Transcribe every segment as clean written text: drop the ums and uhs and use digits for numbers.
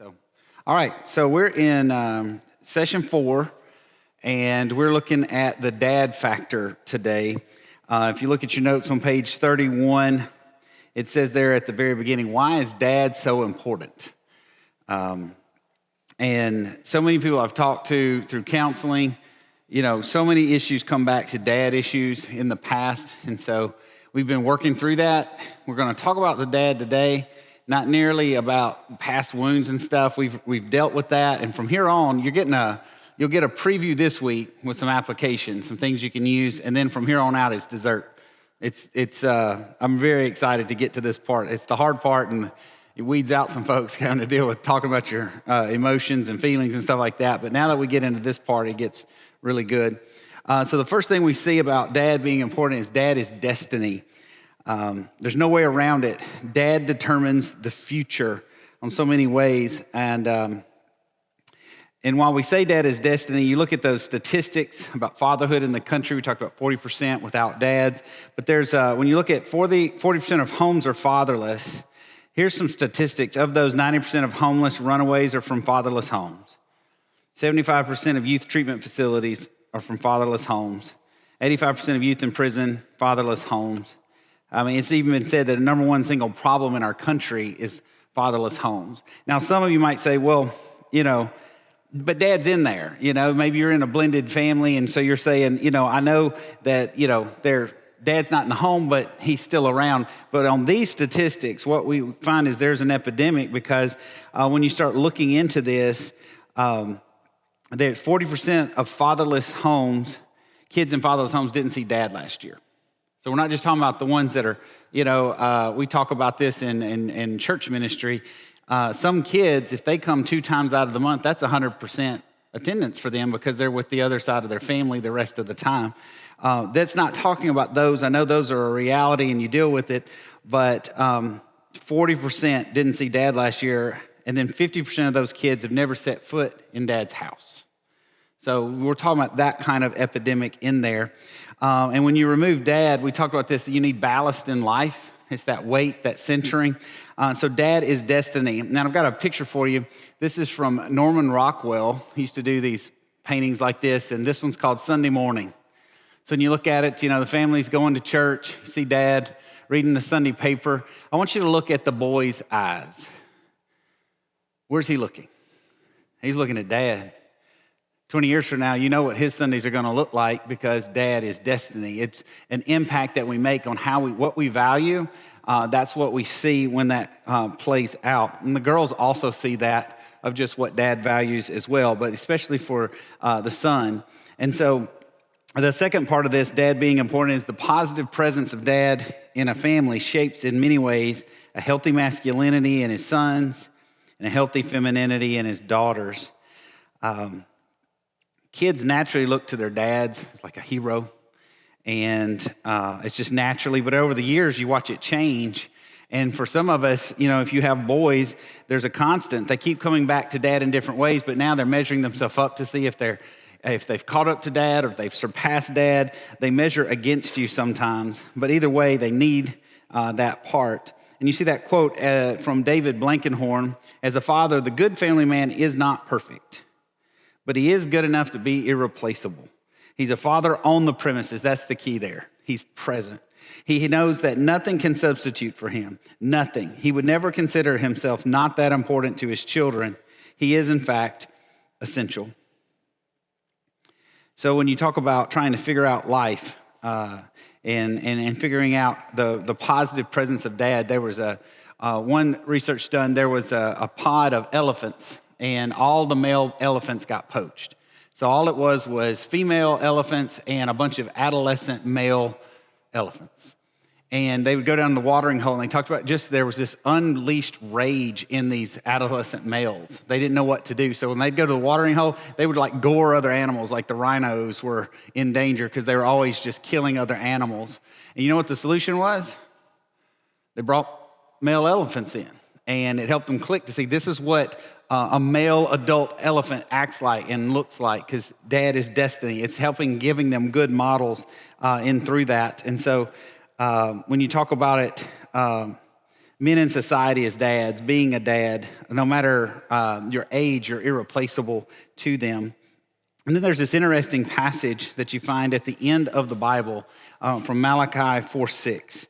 So, all right. So we're in session 4, and we're looking at the dad factor today. If you look at your notes on page 31, it says there at the very beginning, why is dad so important? And so many people I've talked to through counseling, so many issues come back to dad issues in the past. And so we've been working through that. We're going to talk about the dad today. Not nearly about past wounds and stuff. We've dealt with that, and from here on, you'll get a preview this week with some applications, some things you can use, and then from here on out, it's dessert. I'm very excited to get to this part. It's the hard part, and it weeds out some folks having to deal with talking about your emotions and feelings and stuff like that. But now that we get into this part, it gets really good. So the first thing we see about dad being important is dad is destiny. There's no way around it. Dad determines the future on so many ways. And while we say dad is destiny, you look at those statistics about fatherhood in the country. We talked about 40% without dads. But there's when you look at 40% of homes are fatherless. Here's some statistics. Of those, 90% of homeless runaways are from fatherless homes. 75% of youth treatment facilities are from fatherless homes. 85% of youth in prison, fatherless homes. I mean, it's even been said that the number one single problem in our country is fatherless homes. Now, some of you might say, well, but dad's in there. Maybe you're in a blended family, and so you're saying, I know that, their dad's not in the home, but he's still around. But on these statistics, what we find is there's an epidemic because when you start looking into this, that 40% of fatherless homes, kids in fatherless homes didn't see dad last year. So we're not just talking about the ones that are, we talk about this in church ministry. Some kids, if they come 2 times out of the month, that's 100% attendance for them because they're with the other side of their family the rest of the time. That's not talking about those. I know those are a reality and you deal with it, but 40% didn't see dad last year, and then 50% of those kids have never set foot in dad's house. So we're talking about that kind of epidemic in there. And when you remove dad, we talked about this, that you need ballast in life. It's that weight, that centering. So dad is destiny. Now, I've got a picture for you. This is from Norman Rockwell. He used to do these paintings like this, and this one's called Sunday Morning. So when you look at it, the family's going to church. You see dad reading the Sunday paper. I want you to look at the boy's eyes. Where's he looking? He's looking at dad. 20 years from now, you know what his Sundays are going to look like because dad is destiny. It's an impact that we make on what we value. That's what we see when that plays out. And the girls also see that of just what dad values as well, but especially for the son. And so the second part of this, dad being important, is the positive presence of dad in a family shapes in many ways a healthy masculinity in his sons and a healthy femininity in his daughters. Kids naturally look to their dads as like a hero, and it's just naturally, but over the years, you watch it change. And for some of us, if you have boys, there's a constant. They keep coming back to dad in different ways, but now they're measuring themselves up to see if they've caught up to dad or if they've surpassed dad. They measure against you sometimes, but either way, they need that part. And you see that quote from David Blankenhorn, as a father, the good family man is not perfect, but he is good enough to be irreplaceable. He's a father on the premises. That's the key there. He's present. He knows that nothing can substitute for him. Nothing. He would never consider himself not that important to his children. He is, in fact, essential. So when you talk about trying to figure out life and figuring out the positive presence of dad, there was one research done. There was a pod of elephants, and all the male elephants got poached. So all it was female elephants and a bunch of adolescent male elephants. And they would go down the watering hole, and they talked about there was this unleashed rage in these adolescent males. They didn't know what to do. So when they'd go to the watering hole, they would gore other animals, like the rhinos were in danger because they were always just killing other animals. And you know what the solution was? They brought male elephants in, and it helped them click to see this is what a male adult elephant acts like and looks like, because dad is destiny. It's giving them good models in through that. And so when you talk about it, men in society as dads, being a dad, no matter your age, you're irreplaceable to them. And then there's this interesting passage that you find at the end of the Bible from Malachi 4:6.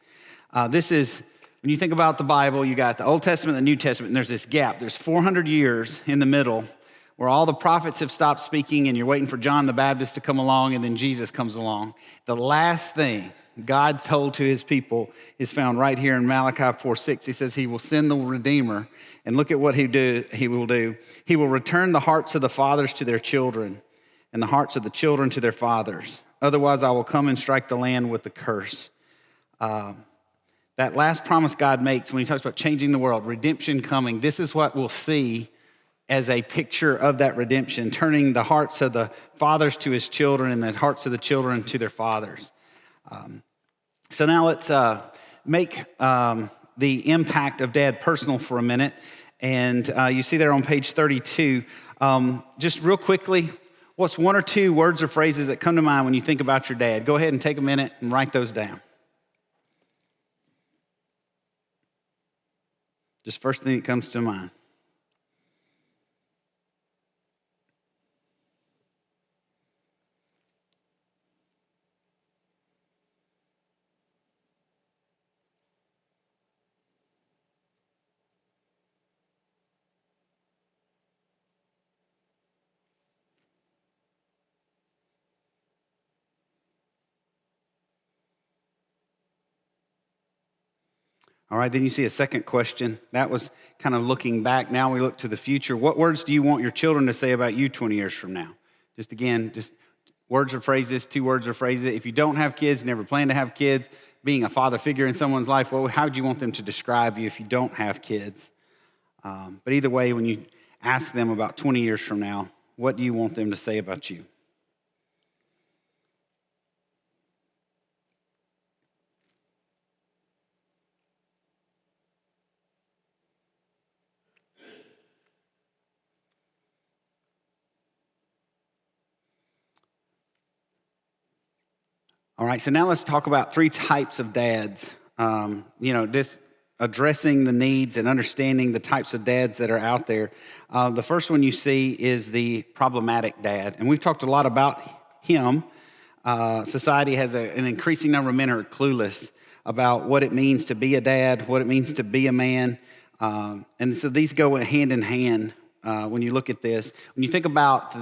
This is, when you think about the Bible, you got the Old Testament and the New Testament, and there's this gap. There's 400 years in the middle where all the prophets have stopped speaking and you're waiting for John the Baptist to come along, and then Jesus comes along. The last thing God told to his people is found right here in Malachi 4:6. He says he will send the Redeemer, and look at what he will do. He will return the hearts of the fathers to their children and the hearts of the children to their fathers. Otherwise, I will come and strike the land with the curse. That last promise God makes when he talks about changing the world, redemption coming, this is what we'll see as a picture of that redemption, turning the hearts of the fathers to his children and the hearts of the children to their fathers. So now let's make the impact of dad personal for a minute. And you see there on page 32, just real quickly, what's one or two words or phrases that come to mind when you think about your dad? Go ahead and take a minute and write those down. Just first thing that comes to mind. All right, then you see a second question. That was kind of looking back. Now we look to the future. What words do you want your children to say about you 20 years from now? Just words or phrases, 2 words or phrases. If you don't have kids, never plan to have kids, being a father figure in someone's life, well, how would you want them to describe you if you don't have kids? But either way, when you ask them about 20 years from now, what do you want them to say about you? All right, so now let's talk about 3 types of dads. Just addressing the needs and understanding the types of dads that are out there. The first one you see is the problematic dad, and we've talked a lot about him. Society has an increasing number of men who are clueless about what it means to be a dad, what it means to be a man, and so these go hand in hand when you look at this. When you think about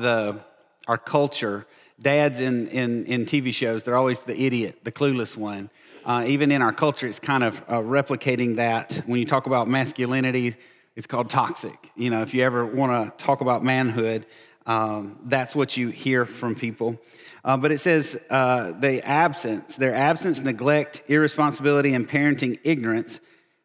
our culture, dads in TV shows, they're always the idiot, the clueless one. Even in our culture, it's kind of replicating that. When you talk about masculinity, it's called toxic. If you ever want to talk about manhood, that's what you hear from people. But it says their absence, neglect, irresponsibility, and parenting ignorance.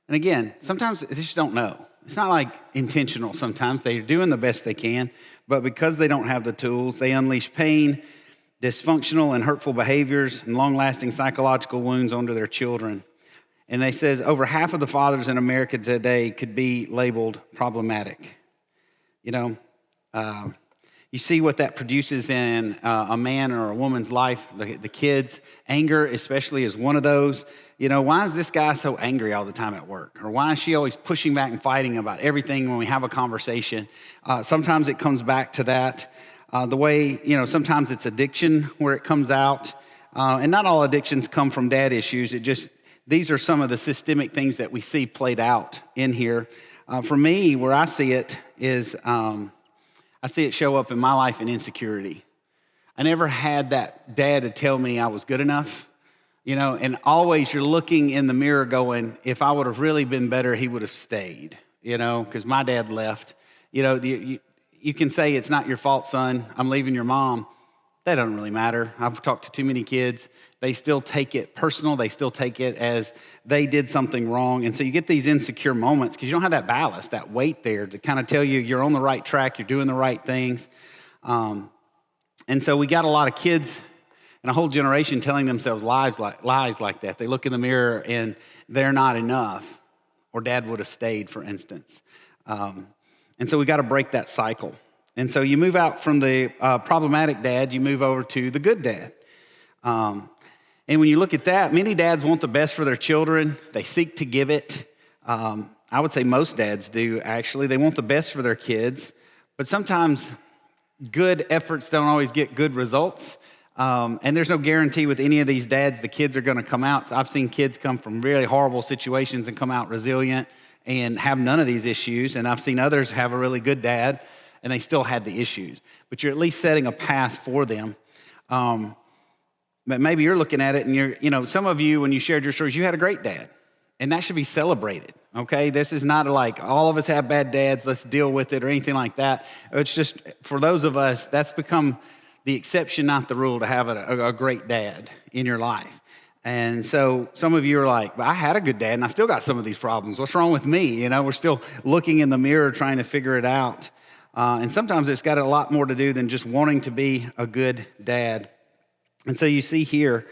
And again, sometimes they just don't know. It's not like intentional sometimes. They're doing the best they can, but because they don't have the tools, they unleash pain, dysfunctional and hurtful behaviors, and long-lasting psychological wounds onto their children. And they says over half of the fathers in America today could be labeled problematic. You see what that produces in a man or a woman's life, the kids. Anger especially is one of those. Why is this guy so angry all the time at work? Or why is she always pushing back and fighting about everything when we have a conversation? Sometimes it comes back to that. The way, sometimes it's addiction where it comes out. And not all addictions come from dad issues. These are some of the systemic things that we see played out in here. For me, where I see it is, I see it show up in my life in insecurity. I never had that dad to tell me I was good enough, and always you're looking in the mirror going, if I would have really been better, he would have stayed, because my dad left. You can say it's not your fault, son. I'm leaving your mom. That doesn't really matter. I've talked to too many kids. They still take it personal. They still take it as they did something wrong. And so you get these insecure moments because you don't have that ballast, that weight there to kind of tell you you're on the right track, you're doing the right things. And so we got a lot of kids and a whole generation telling themselves lies like that. They look in the mirror and they're not enough, or dad would have stayed, for instance. And so we got to break that cycle. And so you move out from the problematic dad, you move over to the good dad. And when you look at that, many dads want the best for their children. They seek to give it. I would say most dads do, actually. They want the best for their kids, but sometimes good efforts don't always get good results. And there's no guarantee with any of these dads the kids are going to come out. I've seen kids come from really horrible situations and come out resilient and have none of these issues. And I've seen others have a really good dad and they still had the issues. But you're at least setting a path for them. But maybe you're looking at it and some of you, when you shared your stories, you had a great dad. And that should be celebrated, okay? This is not like all of us have bad dads, let's deal with it or anything like that. It's just for those of us, that's become the exception, not the rule, to have a great dad in your life. And so some of you are like, I had a good dad and I still got some of these problems. What's wrong with me? We're still looking in the mirror trying to figure it out. And sometimes it's got a lot more to do than just wanting to be a good dad. And so you see here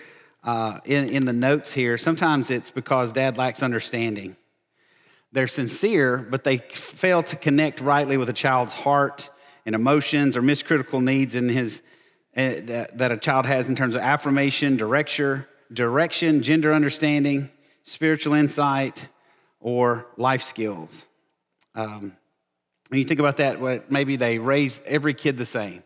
in the notes here, sometimes it's because dad lacks understanding. They're sincere, but they fail to connect rightly with a child's heart and emotions or miss critical needs in that a child has in terms of affirmation, direction, gender understanding, spiritual insight, or life skills. When you think about that, maybe they raise every kid the same.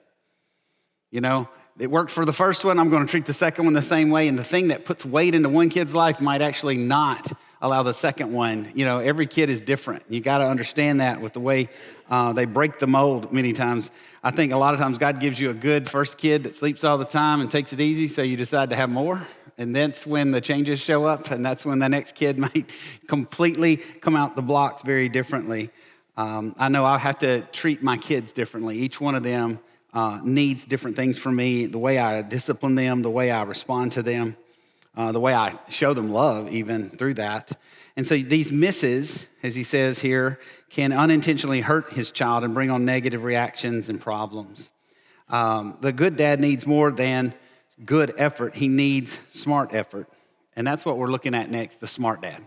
It worked for the first one, I'm going to treat the second one the same way. And the thing that puts weight into one kid's life might actually not allow the second one. Every kid is different. You got to understand that with the way they break the mold many times. I think a lot of times God gives you a good first kid that sleeps all the time and takes it easy, so you decide to have more. And that's when the changes show up, and that's when the next kid might completely come out the blocks very differently. I know I have to treat my kids differently. Each one of them needs different things from me, the way I discipline them, the way I respond to them, the way I show them love even through that. And so these misses, as he says here, can unintentionally hurt his child and bring on negative reactions and problems. The good dad needs more than good effort. He needs smart effort. And that's what we're looking at next, the smart dad.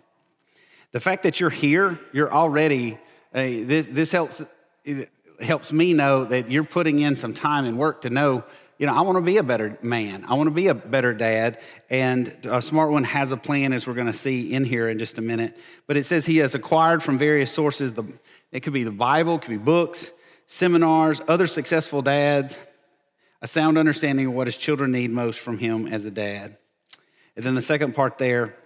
The fact that you're here, you're already, this helps me know that you're putting in some time and work to know, I want to be a better man. I want to be a better dad. And a smart one has a plan, as we're going to see in here in just a minute. But it says he has acquired from various sources. It could be the Bible, it could be books, seminars, other successful dads, a sound understanding of what his children need most from him as a dad. And then the second part there,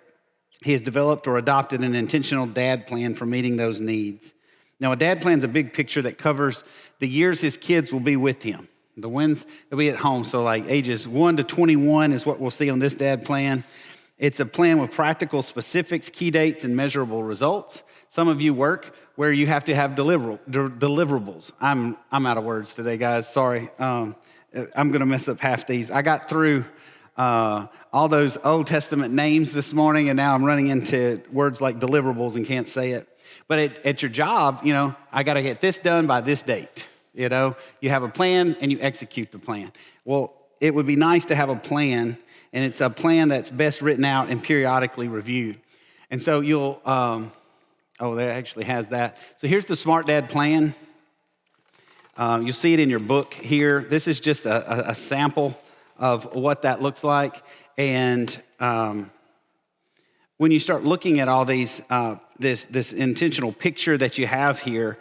he has developed or adopted an intentional dad plan for meeting those needs. Now, a dad plan is a big picture that covers the years his kids will be with him, the ones that will be at home. So like ages 1 to 21 is what we'll see on this dad plan. It's a plan with practical specifics, key dates, and measurable results. Some of you work where you have to have deliverables. I'm out of words today, guys. Sorry. I'm going to mess up half these. I got through all those Old Testament names this morning, and now I'm running into words like deliverables and can't say it. But at your job, I got to get this done by this date. You have a plan and you execute the plan. Well, it would be nice to have a plan, and it's a plan that's best written out and periodically reviewed. And so you'll, there actually has that. So here's the Smart Dad plan. You'll see it in your book here. This is just a sample of what that looks like. And when you start looking at all these, this intentional picture that you have here,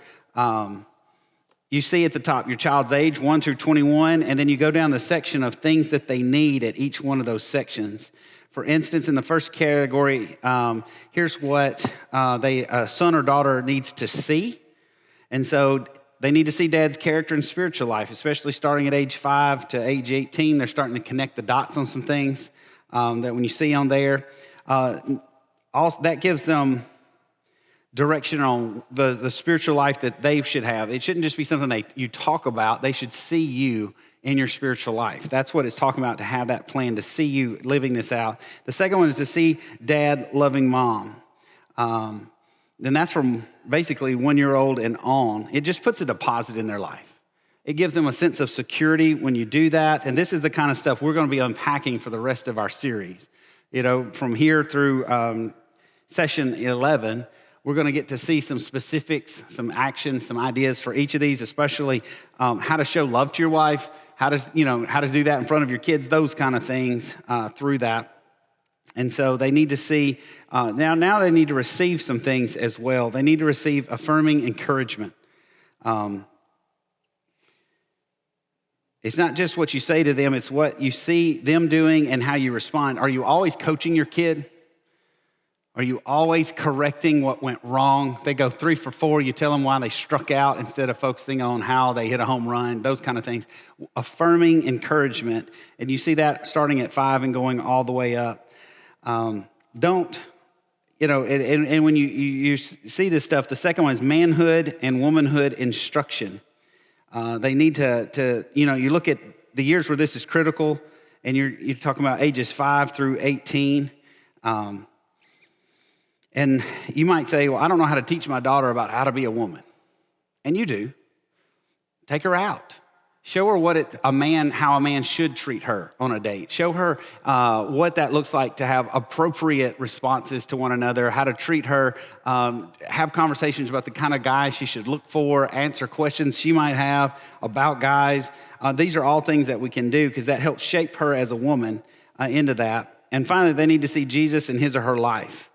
you see at the top your child's age, 1 through 21, and then you go down the section of things that they need at each one of those sections. For instance, in the first category, here's what a son or daughter needs to see. And so they need to see dad's character and spiritual life, especially starting at age 5 to age 18. They're starting to connect the dots on some things that when you see on there. Also, that gives them direction on the spiritual life that they should have. It shouldn't just be something you talk about. They should see you in your spiritual life. That's what it's talking about, to have that plan, to see you living this out. The second one is to see dad loving mom. Then that's from basically 1-year-old and on. It just puts a deposit in their life. It gives them a sense of security when you do that. And this is the kind of stuff we're going to be unpacking for the rest of our series. From here through session 11, we're going to get to see some specifics, some actions, some ideas for each of these, especially how to show love to your wife, how to do that in front of your kids, those kind of things through that. And so they need to see, now they need to receive some things as well. They need to receive affirming encouragement. It's not just what you say to them, it's what you see them doing and how you respond. Are you always coaching your kid? Are you always correcting what went wrong? They go 3 for 4, you tell them why they struck out instead of focusing on how they hit a home run, those kind of things. Affirming encouragement, and you see that starting at 5 and going all the way up. And when you see this stuff, the second one is manhood and womanhood instruction. They need to you look at the years where this is critical, and you're talking about ages 5 through 18. And you might say, well, I don't know how to teach my daughter about how to be a woman. And you do. Take her out. Show her how a man should treat her on a date. Show her what that looks like to have appropriate responses to one another, how to treat her, have conversations about the kind of guy she should look for, answer questions she might have about guys. These are all things that we can do because that helps shape her as a woman into that. And finally, they need to see Jesus in his or her life.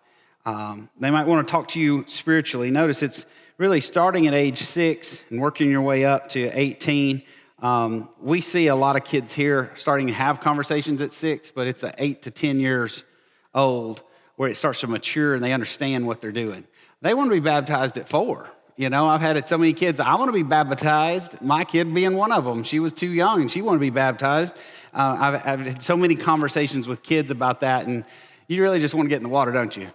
They might want to talk to you spiritually. Notice it's really starting at age 6 and working your way up to 18. We see a lot of kids here starting to have conversations at 6, but it's 8 to 10 years old where it starts to mature and they understand what they're doing. They want to be baptized at 4. I've had so many kids, I want to be baptized. My kid being one of them. She was too young and she wanted to be baptized. I've had so many conversations with kids about that, and you really just want to get in the water, don't you?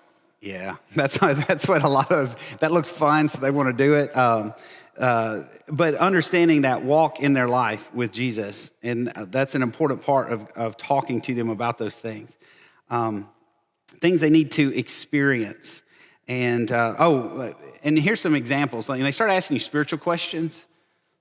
Yeah, that's what a lot of, that looks fun, so they want to do it. But understanding that walk in their life with Jesus, and that's an important part of talking to them about those things. Things they need to experience. And here's some examples. Like, they start asking you spiritual questions.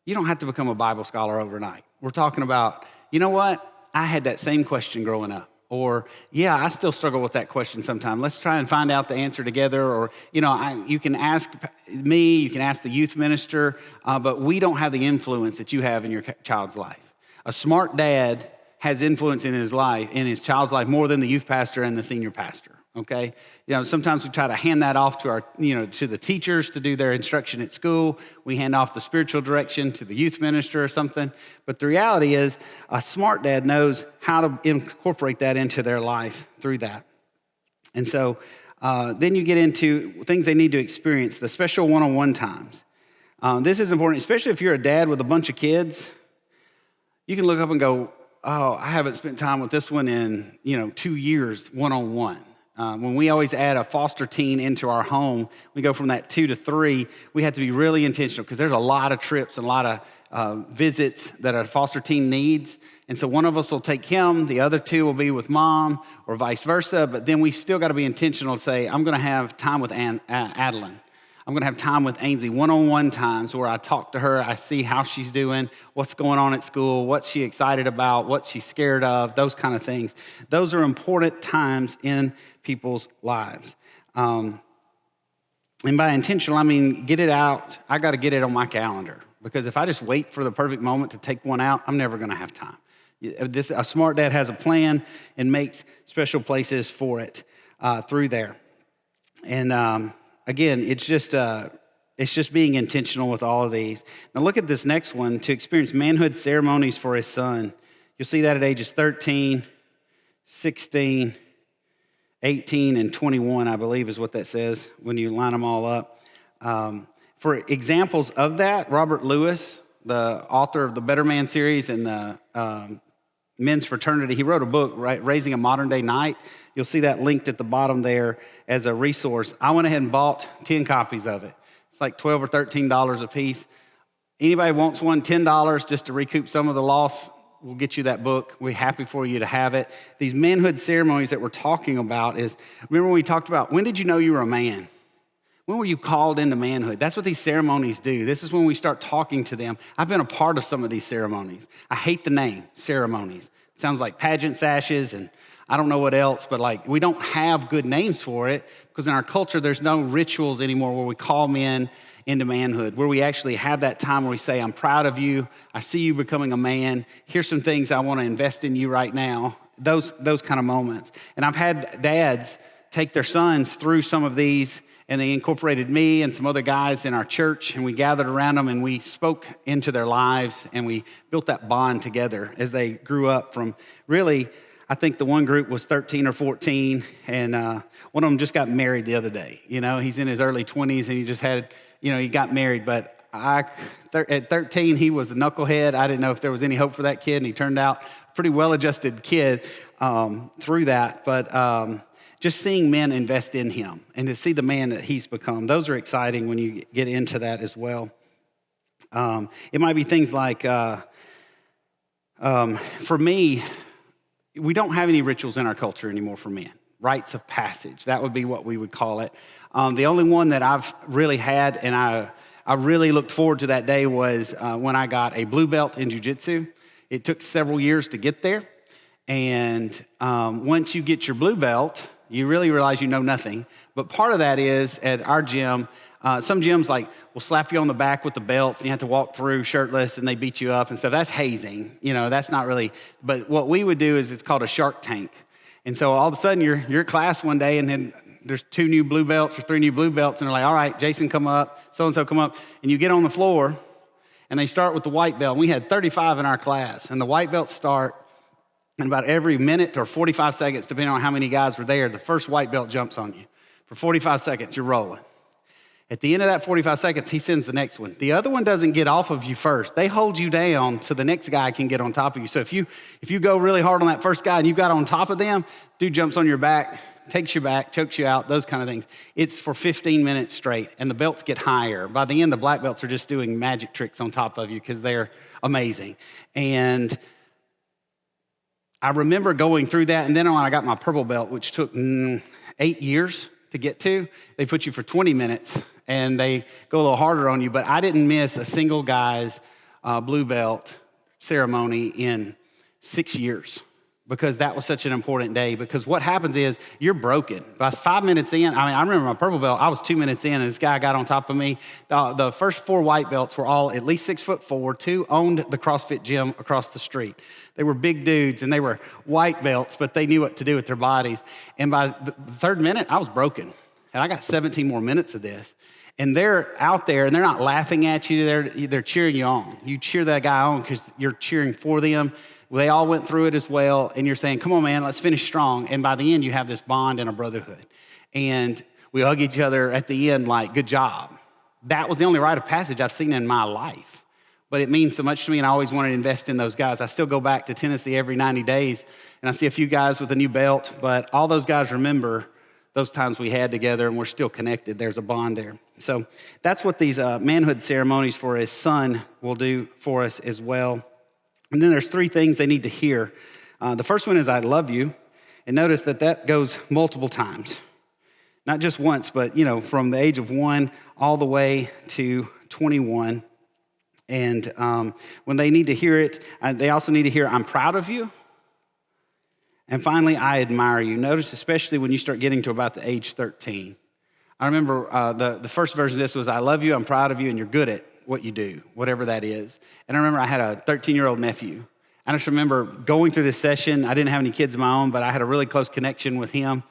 You don't have to become a Bible scholar overnight. We're talking about, you know what? I had that same question growing up. Or, yeah, I still struggle with that question sometimes. Let's try and find out the answer together. Or, you can ask me, you can ask the youth minister, but we don't have the influence that you have in your child's life. A smart dad has influence in his child's life, more than the youth pastor and the senior pastor. Okay, sometimes we try to hand that off to to the teachers to do their instruction at school. We hand off the spiritual direction to the youth minister or something. But the reality is, a smart dad knows how to incorporate that into their life through that. And so then you get into things they need to experience, the special one-on-one times. This is important, especially if you're a dad with a bunch of kids. You can look up and go, oh, I haven't spent time with this one in 2 years one-on-one. When we always add a foster teen into our home, we go from that 2 to 3. We have to be really intentional because there's a lot of trips and a lot of visits that a foster teen needs. And so one of us will take him, the other 2 will be with mom, or vice versa. But then we still got to be intentional to say, I'm going to have time with Adeline. I'm going to have time with Ainsley, one-on-one times where I talk to her, I see how she's doing, what's going on at school, what's she excited about, what she's scared of, those kind of things. Those are important times in people's lives. And by intentional, I mean get it out. I got to get it on my calendar, because if I just wait for the perfect moment to take one out, I'm never going to have time. A smart dad has a plan and makes special places for it through there. And again, it's just being intentional with all of these. Now look at this next one, to experience manhood ceremonies for his son. You'll see that at ages 13, 16, 18, and 21, I believe is what that says when you line them all up. For examples of that, Robert Lewis, the author of the BetterMan series and the men's fraternity, he wrote a book, right, Raising a Modern Day Knight. You'll see that linked at the bottom there as a resource. I went ahead and bought 10 copies of it. It's like $12 or $13 a piece. Anybody wants one, $10 just to recoup some of the loss, we'll get you that book. We're happy for you to have it. These manhood ceremonies that we're talking about is, remember when we talked about, when did you know you were a man? When were you called into manhood? That's what these ceremonies do. This is when we start talking to them. I've been a part of some of these ceremonies. I hate the name, ceremonies. It sounds like pageant sashes and I don't know what else, but we don't have good names for it because in our culture, there's no rituals anymore where we call men into manhood, where we actually have that time where we say, I'm proud of you. I see you becoming a man. Here's some things I want to invest in you right now. those kind of moments. And I've had dads take their sons through some of these, and they incorporated me and some other guys in our church, and we gathered around them and we spoke into their lives, and we built that bond together as they grew up from really, I think the one group was 13 or 14, and one of them just got married the other day. You know, he's in his early 20s, and he just had, you know, he got married, but at 13, he was a knucklehead. I didn't know if there was any hope for that kid, and he turned out a pretty well-adjusted kid through that, but just seeing men invest in him and to see the man that he's become, those are exciting when you get into that as well. It might be things like, for me, we don't have any rituals in our culture anymore for men. Rites of passage, that would be what we would call it. The only one that I've really had, and I really looked forward to that day, was when I got a blue belt in jiu-jitsu. It took several years to get there. And once you get your blue belt, you really realize you know nothing. But part of that is at our gym, some gyms will slap you on the back with the belts and you have to walk through shirtless and they beat you up and stuff. That's hazing. You know, that's not really, but what we would do is it's called a shark tank. And so all of a sudden you're at class one day and then there's 2 new blue belts or 3 new blue belts and they're like, all right, Jason, come up, so-and-so come up. And you get on the floor and they start with the white belt. And we had 35 in our class, and the white belts start. And about every minute or 45 seconds, depending on how many guys were there, the first white belt jumps on you. For 45 seconds, you're rolling. At the end of that 45 seconds, he sends the next one. The other one doesn't get off of you first. They hold you down so the next guy can get on top of you. So if you go really hard on that first guy and you got on top of them, dude jumps on your back, takes you back, chokes you out, those kind of things. It's for 15 minutes straight, and the belts get higher. By the end, the black belts are just doing magic tricks on top of you because they're amazing. And I remember going through that, and then when I got my purple belt, which took 8 years to get to, they put you for 20 minutes, and they go a little harder on you, but I didn't miss a single guy's blue belt ceremony in 6 years because that was such an important day, because what happens is you're broken. By 5 minutes in, I remember my purple belt, I was 2 minutes in, and this guy got on top of me. The first 4 white belts were all at least 6'4", 2 owned the CrossFit gym across the street. They were big dudes, and they were white belts, but they knew what to do with their bodies. And by the 3rd minute, I was broken. And I got 17 more minutes of this. And they're out there, and they're not laughing at you. They're cheering you on. You cheer that guy on because you're cheering for them. They all went through it as well, and you're saying, come on, man, let's finish strong. And by the end, you have this bond and a brotherhood. And we hug each other at the end like, good job. That was the only rite of passage I've seen in my life. But it means so much to me, and I always want to invest in those guys. I still go back to Tennessee every 90 days, and I see a few guys with a new belt, but all those guys remember those times we had together, and we're still connected. There's a bond there. So that's what these manhood ceremonies for his son will do for us as well. And then there's 3 things they need to hear. The first one is, I love you. And notice that goes multiple times. Not just once, but, from the age of 1 all the way to 21. And when they need to hear it, they also need to hear, I'm proud of you. And finally, I admire you. Notice, especially when you start getting to about the age 13. I remember the first version of this was, I love you, I'm proud of you, and you're good at what you do, whatever that is. And I remember I had a 13-year-old nephew. I just remember going through this session. I didn't have any kids of my own, but I had a really close connection with him.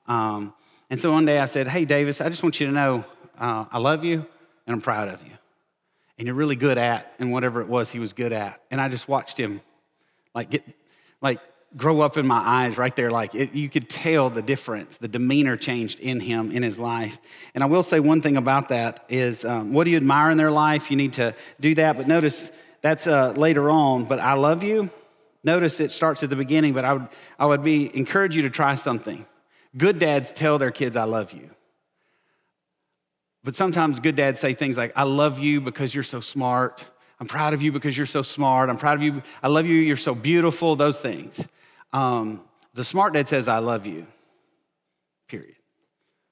And so one day I said, hey, Davis, I just want you to know I love you and I'm proud of you. And you're really good at, and whatever it was he was good at. And I just watched him grow up in my eyes right there. You could tell the difference. The demeanor changed in him, in his life. And I will say one thing about that is, what do you admire in their life? You need to do that. But notice that's later on. But I love you. Notice it starts at the beginning, but I would encourage you to try something. Good dads tell their kids, I love you. But sometimes good dads say things like, I love you because you're so smart. I'm proud of you because you're so smart. I'm proud of you. I love you. You're so beautiful. Those things. The smart dad says, I love you, period.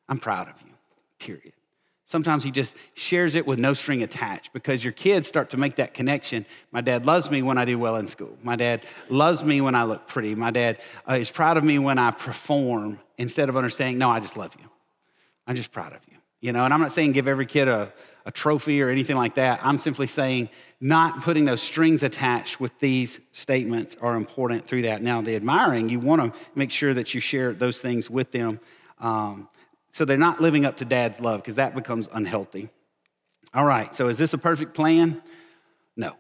I'm proud of you, period. Sometimes he just shares it with no string attached, because your kids start to make that connection. My dad loves me when I do well in school. My dad loves me when I look pretty. My dad is proud of me when I perform, instead of understanding, no, I just love you. I'm just proud of you. And I'm not saying give every kid a trophy or anything like that. I'm simply saying not putting those strings attached with these statements are important through that. Now, the admiring, you want to make sure that you share those things with them so they're not living up to dad's love, because that becomes unhealthy. All right, so is this a perfect plan? No.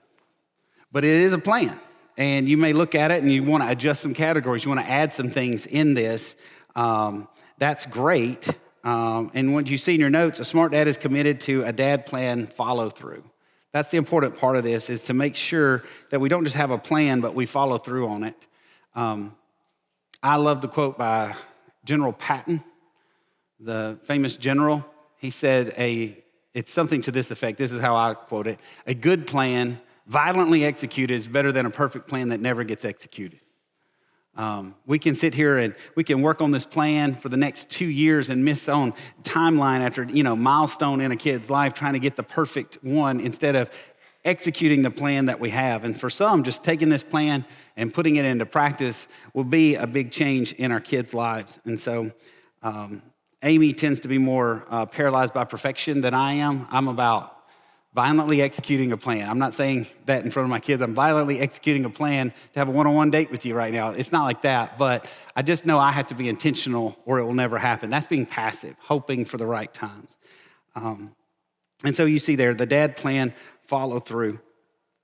But it is a plan. And you may look at it and you want to adjust some categories. You want to add some things in this. That's great. And what you see in your notes, a smart dad is committed to a dad plan follow through. That's the important part of this, is to make sure that we don't just have a plan, but we follow through on it. I love the quote by General Patton, the famous general. He said, it's something to this effect. This is how I quote it. A good plan violently executed is better than a perfect plan that never gets executed. We can sit here and we can work on this plan for the next 2 years and miss on timeline after, milestone in a kid's life trying to get the perfect one instead of executing the plan that we have. And for some, just taking this plan and putting it into practice will be a big change in our kids' lives. And so Amy tends to be more paralyzed by perfection than I am. I'm about violently executing a plan. I'm not saying that in front of my kids. I'm violently executing a plan to have a one-on-one date with you right now. It's not like that, but I just know I have to be intentional or it will never happen. That's being passive, hoping for the right times. And so you see there, the dad plan, follow through.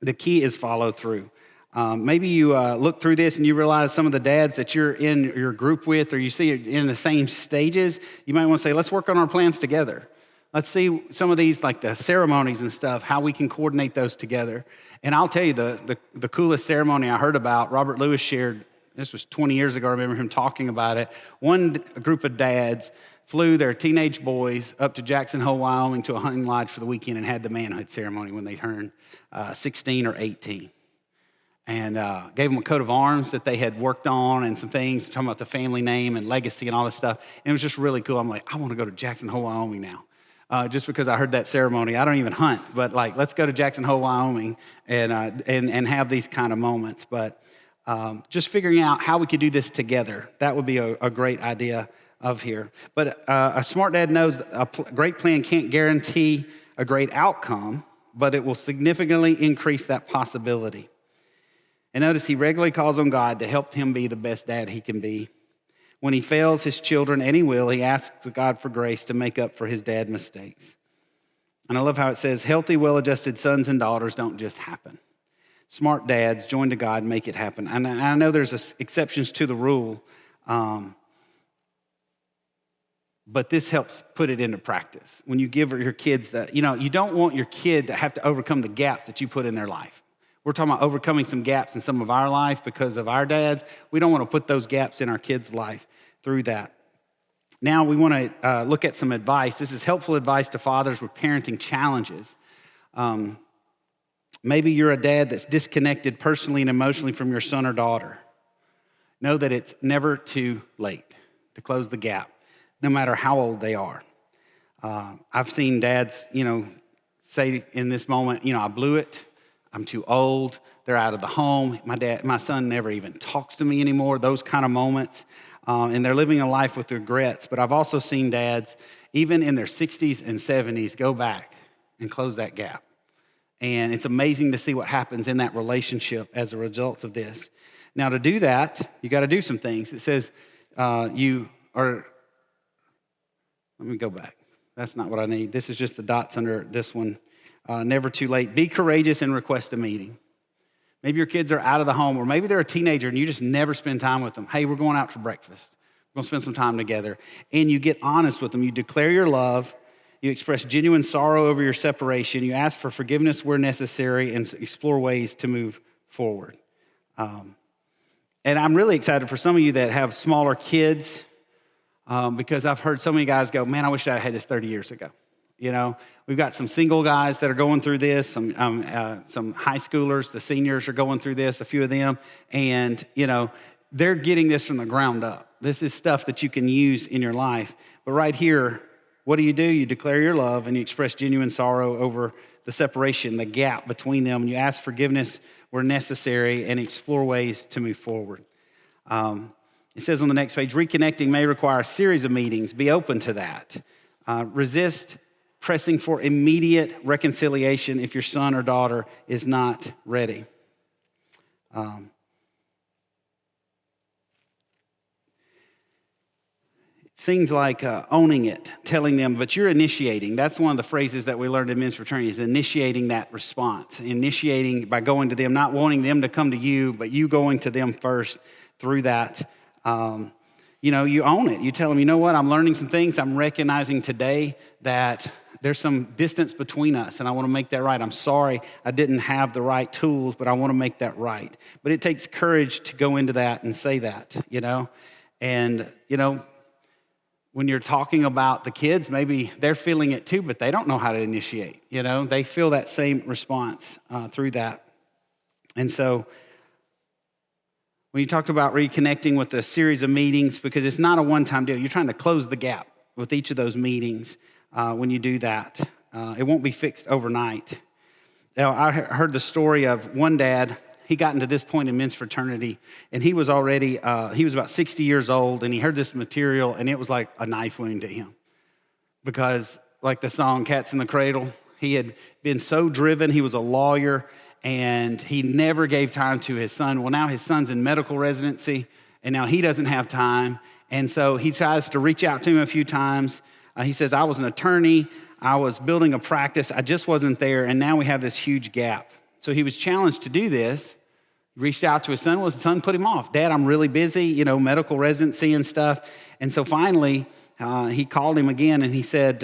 The key is follow through. Maybe you look through this and you realize some of the dads that you're in your group with, or you see in the same stages, you might want to say, let's work on our plans together. Let's see some of these, like the ceremonies and stuff, how we can coordinate those together. And I'll tell you, the coolest ceremony I heard about, Robert Lewis shared, this was 20 years ago, I remember him talking about it. One group of dads flew their teenage boys up to Jackson Hole, Wyoming to a hunting lodge for the weekend and had the manhood ceremony when they turned 16 or 18. And gave them a coat of arms that they had worked on and some things, talking about the family name and legacy and all this stuff. And it was just really cool. I'm like, I want to go to Jackson Hole, Wyoming now. Just because I heard that ceremony. I don't even hunt, but let's go to Jackson Hole, Wyoming and have these kind of moments. But just figuring out how we could do this together, that would be a great idea of here. But a smart dad knows a great plan can't guarantee a great outcome, but it will significantly increase that possibility. And notice he regularly calls on God to help him be the best dad he can be. When he fails his children, and he will, he asks God for grace to make up for his dad mistakes. And I love how it says, healthy, well-adjusted sons and daughters don't just happen. Smart dads joined to God make it happen. And I know there's exceptions to the rule, but this helps put it into practice. When you give your kids that, you don't want your kid to have to overcome the gaps that you put in their life. We're talking about overcoming some gaps in some of our life because of our dads. We don't want to put those gaps in our kids' life through that. Now we want to look at some advice. This is helpful advice to fathers with parenting challenges. Maybe you're a dad that's disconnected personally and emotionally from your son or daughter. Know that it's never too late to close the gap, no matter how old they are. I've seen dads, say in this moment, I blew it. I'm too old. They're out of the home. My son never even talks to me anymore. Those kind of moments. And they're living a life with regrets. But I've also seen dads, even in their 60s and 70s, go back and close that gap. And it's amazing to see what happens in that relationship as a result of this. Now, to do that, you got to do some things. It says let me go back. That's not what I need. This is just the dots under this one. Never too late. Be courageous and request a meeting. Maybe your kids are out of the home, or maybe they're a teenager and you just never spend time with them. Hey, we're going out for breakfast. We're going to spend some time together. And you get honest with them. You declare your love. You express genuine sorrow over your separation. You ask for forgiveness where necessary and explore ways to move forward. And I'm really excited for some of you that have smaller kids because I've heard so many guys go, man, I wish I had this 30 years ago. We've got some single guys that are going through this, some high schoolers, the seniors are going through this, a few of them, and, they're getting this from the ground up. This is stuff that you can use in your life. But right here, what do? You declare your love and you express genuine sorrow over the separation, the gap between them, and you ask forgiveness where necessary and explore ways to move forward. It says on the next page, reconnecting may require a series of meetings. Be open to that. Resist pressing for immediate reconciliation if your son or daughter is not ready. Things like owning it, telling them, but you're initiating. That's one of the phrases that we learned in men's fraternity is initiating that response. Initiating by going to them, not wanting them to come to you, but you going to them first through that. You own it. You tell them, you know what, I'm learning some things. I'm recognizing today that there's some distance between us, and I want to make that right. I'm sorry I didn't have the right tools, but I want to make that right. But it takes courage to go into that and say that, And, when you're talking about the kids, maybe they're feeling it too, but they don't know how to initiate. They feel that same response through that. And so when you talked about reconnecting with a series of meetings, because it's not a one-time deal, you're trying to close the gap with each of those meetings when you do that. It won't be fixed overnight. Now, I heard the story of one dad. He got into this point in men's fraternity, and he was already, he was about 60 years old, and he heard this material, and it was like a knife wound to him. Because, like the song Cats in the Cradle, he had been so driven. He was a lawyer, and he never gave time to his son. Well, now his son's in medical residency, and now he doesn't have time. And so he tries to reach out to him a few times. He says, I was an attorney. I was building a practice. I just wasn't there, and now we have this huge gap. So he was challenged to do this. He reached out to his son. Well, his son put him off. Dad, I'm really busy, medical residency and stuff. And so finally, he called him again, and he said,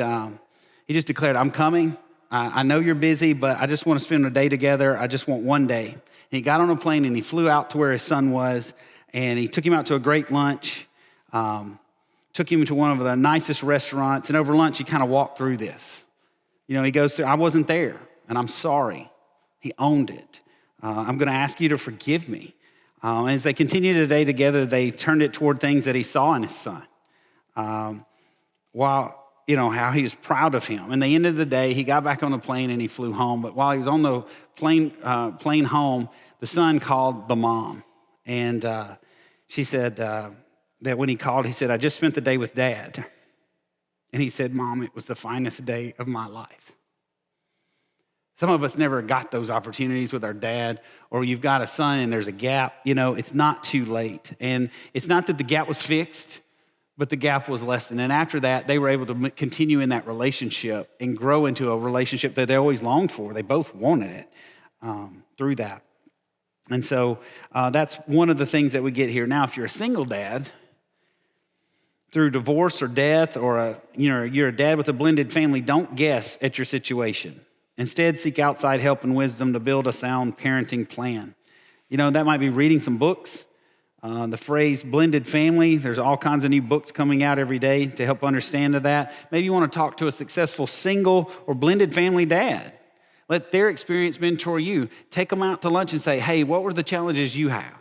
he just declared, I'm coming. I know you're busy, but I just want to spend a day together. I just want one day. And he got on a plane, and he flew out to where his son was, and he took him out to a great lunch, took him to one of the nicest restaurants, and over lunch, he kind of walked through this. He goes through, I wasn't there, and I'm sorry. He owned it. I'm going to ask you to forgive me. And as they continued the day together, they turned it toward things that he saw in his son. How he was proud of him. And the end of the day, he got back on the plane and he flew home. But while he was on the plane home, the son called the mom. And she said that when he called, he said, I just spent the day with Dad. And he said, Mom, it was the finest day of my life. Some of us never got those opportunities with our dad, or you've got a son and there's a gap. It's not too late. And it's not that the gap was fixed, but the gap was lessened. And after that, they were able to continue in that relationship and grow into a relationship that they always longed for. They both wanted it through that. And so that's one of the things that we get here. Now, if you're a single dad, through divorce or death, or you're a dad with a blended family, don't guess at your situation. Instead, seek outside help and wisdom to build a sound parenting plan. That might be reading some books. The phrase blended family, there's all kinds of new books coming out every day to help understand that. Maybe you want to talk to a successful single or blended family dad. Let their experience mentor you. Take them out to lunch and say, hey, what were the challenges you have?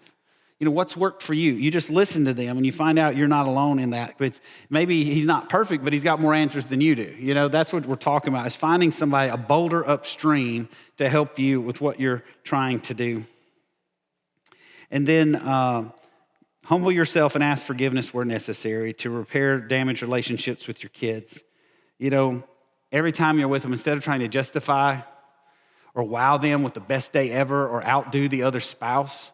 What's worked for you? You just listen to them and you find out you're not alone in that. But maybe he's not perfect, but he's got more answers than you do. That's what we're talking about, is finding somebody, a boulder upstream, to help you with what you're trying to do. And then humble yourself and ask forgiveness where necessary to repair damaged relationships with your kids. Every time you're with them, instead of trying to justify or wow them with the best day ever or outdo the other spouse,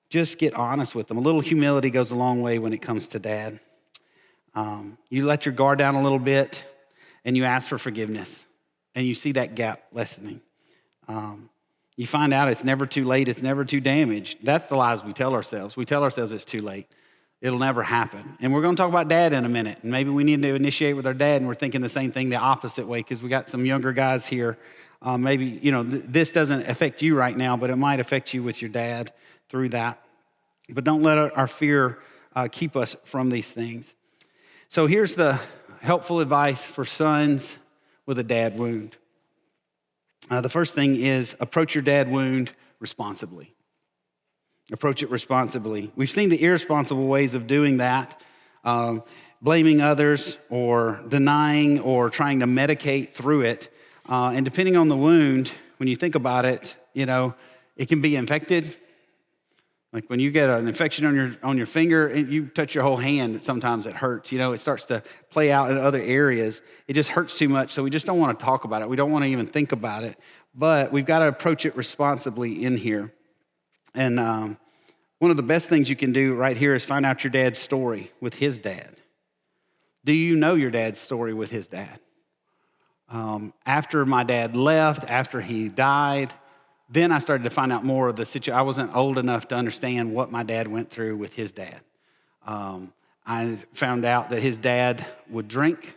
just get honest with them. A little humility goes a long way when it comes to dad. You let your guard down a little bit and you ask for forgiveness and you see that gap lessening. You find out it's never too late, it's never too damaged. That's the lies we tell ourselves. We tell ourselves it's too late. It'll never happen. And we're going to talk about dad in a minute. And maybe we need to initiate with our dad and we're thinking the same thing the opposite way, because we got some younger guys here. Maybe, this doesn't affect you right now, but it might affect you with your dad through that. But don't let our fear keep us from these things. So here's the helpful advice for sons with a dad wound. The first thing is approach your dad wound responsibly. Approach it responsibly. We've seen the irresponsible ways of doing that, blaming others or denying or trying to medicate through it. And depending on the wound, when you think about it, it can be infected. Like when you get an infection on your finger and you touch your whole hand, sometimes it hurts. It starts to play out in other areas. It just hurts too much, so we just don't want to talk about it. We don't want to even think about it. But we've got to approach it responsibly in here. And one of the best things you can do right here is find out your dad's story with his dad. Do you know your dad's story with his dad? After my dad left, after he died, then I started to find out more of the situation. I wasn't old enough to understand what my dad went through with his dad. I found out that his dad would drink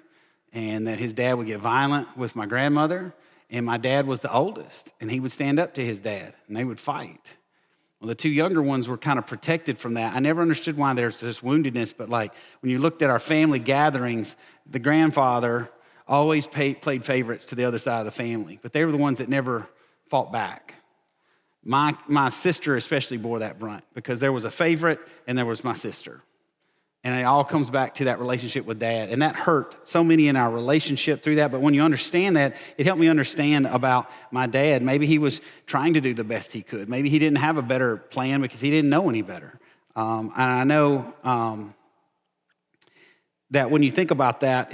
and that his dad would get violent with my grandmother. And my dad was the oldest, and he would stand up to his dad, and they would fight. Well, the two younger ones were kind of protected from that. I never understood why there's this woundedness, but like when you looked at our family gatherings, the grandfather always played favorites to the other side of the family, but they were the ones that never fought back. My sister especially bore that brunt because there was a favorite and there was my sister. And it all comes back to that relationship with dad. And that hurt so many in our relationship through that. But when you understand that, it helped me understand about my dad. Maybe he was trying to do the best he could. Maybe he didn't have a better plan because he didn't know any better. And I know that when you think about that,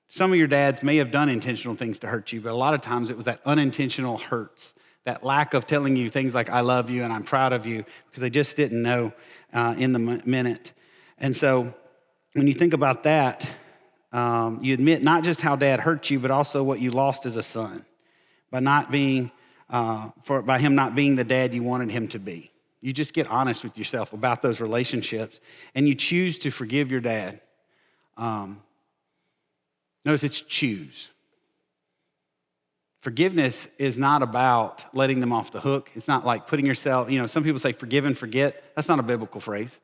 some of your dads may have done intentional things to hurt you, but a lot of times it was that unintentional hurts. That lack of telling you things like, I love you and I'm proud of you, because they just didn't know in the minute. And so when you think about that, you admit not just how dad hurt you, but also what you lost as a son by him not being the dad you wanted him to be. You just get honest with yourself about those relationships, and you choose to forgive your dad. Notice it's choose. Forgiveness is not about letting them off the hook. It's not like putting yourself, some people say forgive and forget. That's not a biblical phrase.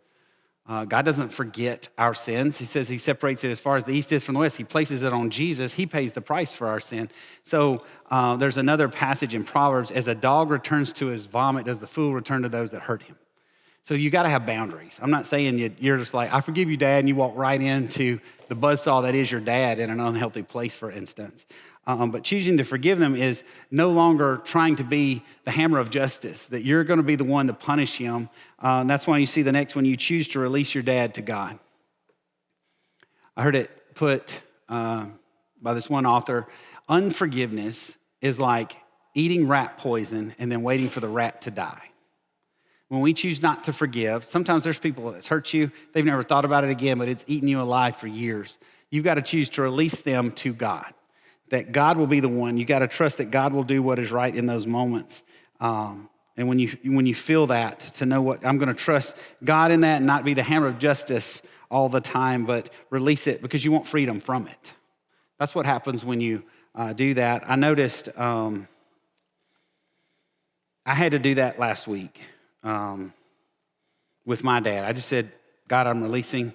God doesn't forget our sins. He says he separates it as far as the east is from the west. He places it on Jesus. He pays the price for our sin. So there's another passage in Proverbs, as a dog returns to his vomit, does the fool return to those that hurt him. So you got to have boundaries. I'm not saying you're just like, I forgive you, Dad, and you walk right into the buzzsaw that is your dad in an unhealthy place, for instance. But choosing to forgive them is no longer trying to be the hammer of justice, that you're going to be the one to punish him. That's why you see the next one, you choose to release your dad to God. I heard it put by this one author, unforgiveness is like eating rat poison and then waiting for the rat to die. When we choose not to forgive, sometimes there's people that's hurt you, they've never thought about it again, but it's eaten you alive for years. You've got to choose to release them to God. That God will be the one. You got to trust that God will do what is right in those moments. And when you feel that, to know what I'm going to trust God in that and not be the hammer of justice all the time, but release it because you want freedom from it. That's what happens when you do that. I noticed I had to do that last week with my dad. I just said, God, I'm releasing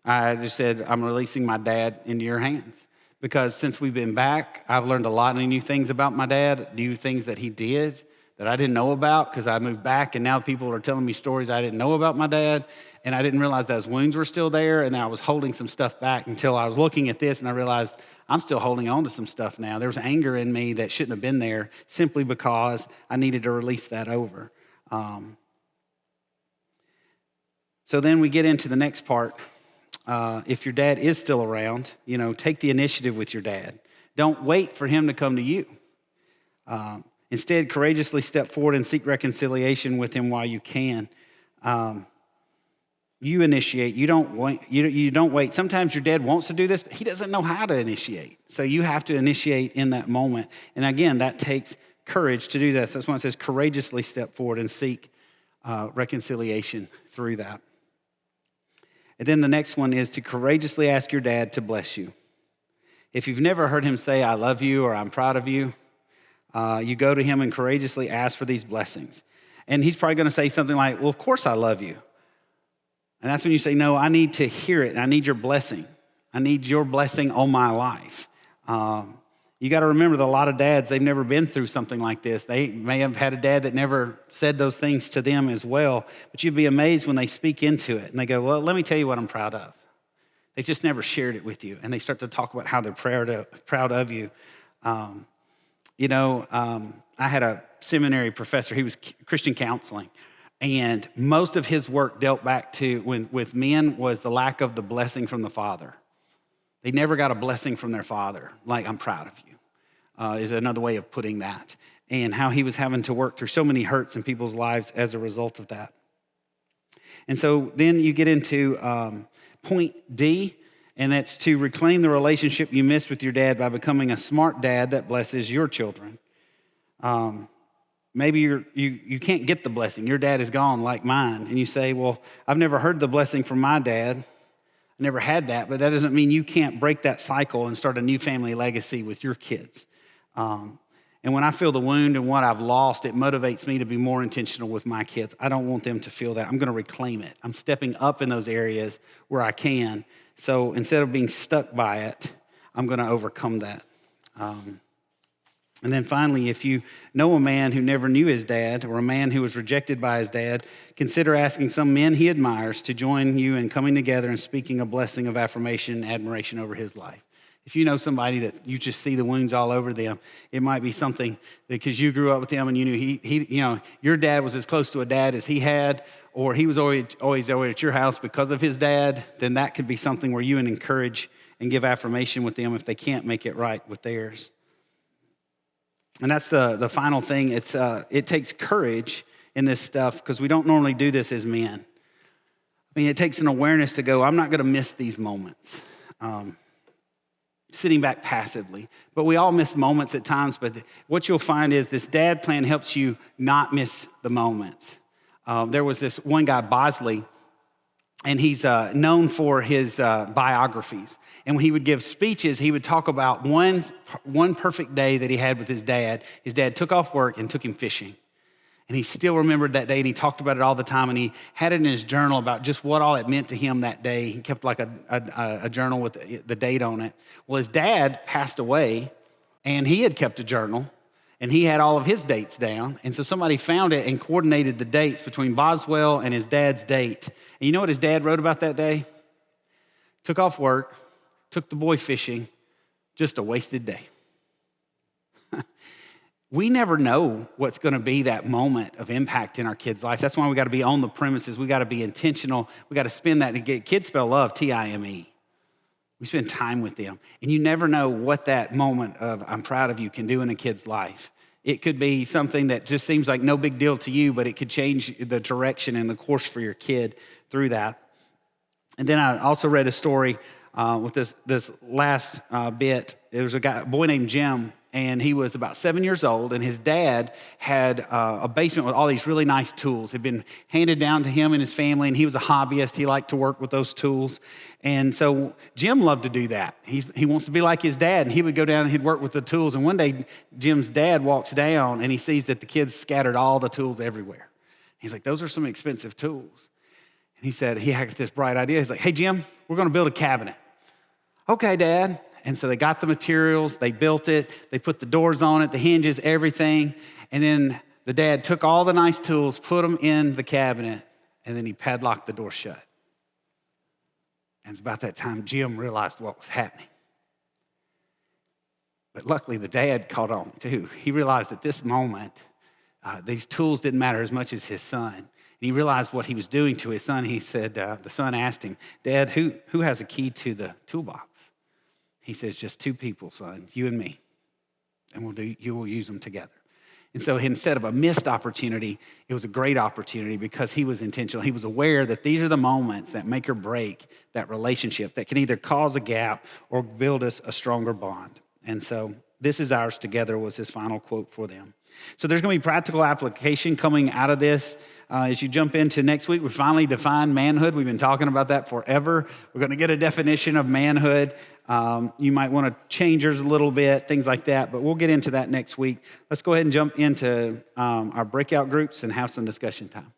my dad into your hands. Because since we've been back, I've learned a lot of new things about my dad, new things that he did that I didn't know about because I moved back, and now people are telling me stories I didn't know about my dad, and I didn't realize those wounds were still there, and I was holding some stuff back until I was looking at this, and I realized I'm still holding on to some stuff now. There was anger in me that shouldn't have been there simply because I needed to release that over. So then we get into the next part. If your dad is still around, take the initiative with your dad. Don't wait for him to come to you. Instead, courageously step forward and seek reconciliation with him while you can. You initiate. You don't wait. You don't wait. Sometimes your dad wants to do this, but he doesn't know how to initiate. So you have to initiate in that moment. And again, that takes courage to do that. So that's why it says courageously step forward and seek reconciliation through that. And then the next one is to courageously ask your dad to bless you. If you've never heard him say, I love you or I'm proud of you, you go to him and courageously ask for these blessings. And he's probably going to say something like, well, of course I love you. And that's when you say, no, I need to hear it. And I need your blessing. I need your blessing on my life. You got to remember that a lot of dads, they've never been through something like this. They may have had a dad that never said those things to them as well. But you'd be amazed when they speak into it. And they go, well, let me tell you what I'm proud of. They just never shared it with you. And they start to talk about how they're proud of you. I had a seminary professor. He was Christian counseling. And most of his work dealt back to with men was the lack of the blessing from the father. They never got a blessing from their father. Like, I'm proud of you, is another way of putting that. And how he was having to work through so many hurts in people's lives as a result of that. And so then you get into point D, and that's to reclaim the relationship you missed with your dad by becoming a smart dad that blesses your children. Maybe you can't get the blessing. Your dad is gone like mine. And you say, well, I've never heard the blessing from my dad. I never had that, but that doesn't mean you can't break that cycle and start a new family legacy with your kids. And when I feel the wound and what I've lost, it motivates me to be more intentional with my kids. I don't want them to feel that. I'm going to reclaim it. I'm stepping up in those areas where I can. So instead of being stuck by it, I'm going to overcome that. And then finally, if you know a man who never knew his dad or a man who was rejected by his dad, consider asking some men he admires to join you in coming together and speaking a blessing of affirmation and admiration over his life. If you know somebody that you just see the wounds all over them, it might be something that because you grew up with him and you knew he your dad was as close to a dad as he had, or he was always over at your house because of his dad, then that could be something where you would encourage and give affirmation with them if they can't make it right with theirs. And that's the final thing. It takes courage in this stuff because we don't normally do this as men. I mean, it takes an awareness to go, I'm not going to miss these moments. Sitting back passively. But we all miss moments at times, but what you'll find is this dad plan helps you not miss the moments. There was this one guy, Bosley, and he's known for his biographies. And when he would give speeches, he would talk about one perfect day that he had with his dad. His dad took off work and took him fishing. And he still remembered that day, and he talked about it all the time, and he had it in his journal about just what all it meant to him that day. He kept like a journal with the date on it. Well, his dad passed away, and he had kept a journal, and he had all of his dates down. And so somebody found it and coordinated the dates between Boswell and his dad's date. And you know what his dad wrote about that day? Took off work, took the boy fishing, just a wasted day. We never know what's going to be that moment of impact in our kids' life. That's why we got to be on the premises. We got to be intentional. We got to spend that. Kids spell love, T-I-M-E. We spend time with them. And you never know what that moment of I'm proud of you can do in a kid's life. It could be something that just seems like no big deal to you, but it could change the direction and the course for your kid through that. And then I also read a story with this last bit. There was a boy named Jim, and he was about 7 years old, and his dad had a basement with all these really nice tools. It had been handed down to him and his family, and he was a hobbyist. He liked to work with those tools. And so Jim loved to do that. He wants to be like his dad, and he would go down and he'd work with the tools. And one day, Jim's dad walks down, and he sees that the kids scattered all the tools everywhere. He's like, those are some expensive tools. And he said, he had this bright idea. He's like, hey, Jim, we're going to build a cabinet. Okay, Dad. And so they got the materials, they built it, they put the doors on it, the hinges, everything. And then the dad took all the nice tools, put them in the cabinet, and then he padlocked the door shut. And it's about that time Jim realized what was happening. But luckily the dad caught on too. He realized at this moment, these tools didn't matter as much as his son. And he realized what he was doing to his son. He said, the son asked him, Dad, who has a key to the toolbox? He says, just two people, son, you and me. And you will use them together. And so instead of a missed opportunity, it was a great opportunity because he was intentional. He was aware that these are the moments that make or break that relationship that can either cause a gap or build us a stronger bond. And so this is ours together was his final quote for them. So there's going to be practical application coming out of this. As you jump into next week, we finally define manhood. We've been talking about that forever. We're going to get a definition of manhood. You might want to change yours a little bit, things like that, but we'll get into that next week. Let's go ahead and jump into our breakout groups and have some discussion time.